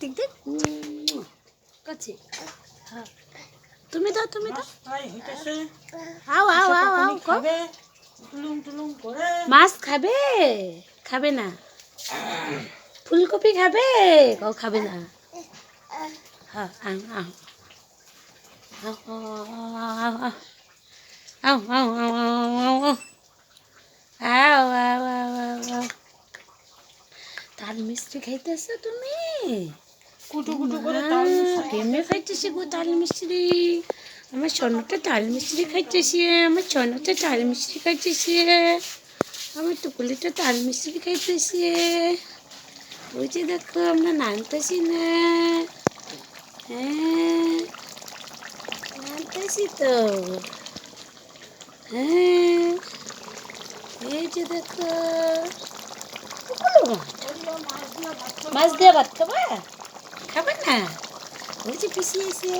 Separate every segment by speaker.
Speaker 1: দিক দিক কাছে। হ্যাঁ তুমি দাও আও আও আও আও মাছ খাবে খাবে না, ফুলকপি খাবে ও খাবে না। হ্যাঁ আও আও আও আও আও আও আও আও আও আও আও আও। তাল মিষ্টি খাইতেছো তুমি?
Speaker 2: কুটু কুটু করে তাল মিষ্টি
Speaker 1: কেমনে খাইতেছি গো তাল মিষ্টি? আমার সোনাটা তাল মিষ্টি খাইতেছে, আমার সোনাটা তাল মিষ্টি খাইতেছে, আমার টুকুলিটা তাল মিষ্টি খাইতেছে। ওই যে দেখো আমরা নানতেছি না, হ্যাঁ নানতেছি তো, হ্যাঁ এই যে দেখো মাছ দিয়ে ভাত খাবা, খাবে না? ওই যে পিসি এসে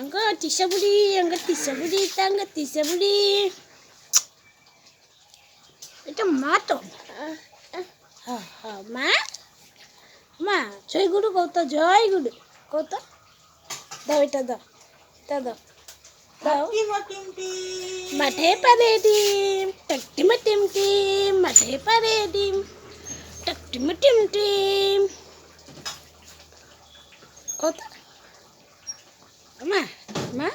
Speaker 1: அங்க திசபுடி அங்க திசபுடி தாங்க திசபுடி এটা মা তো মা মা জয় গুরু কত জয় গুরু কত দাও এটা দাও এটা দাও দাও মাঠে পারে ডিম টকটিমা টিম টিম মাঠে পারে ডিম টকটিমা টিম টিম কত মা মা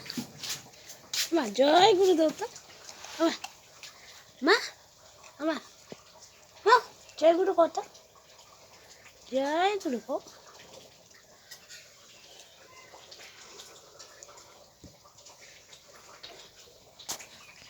Speaker 1: মা জয় গুরু দাও তো মা মা মা জয় গুরু কত জয় গুরু কো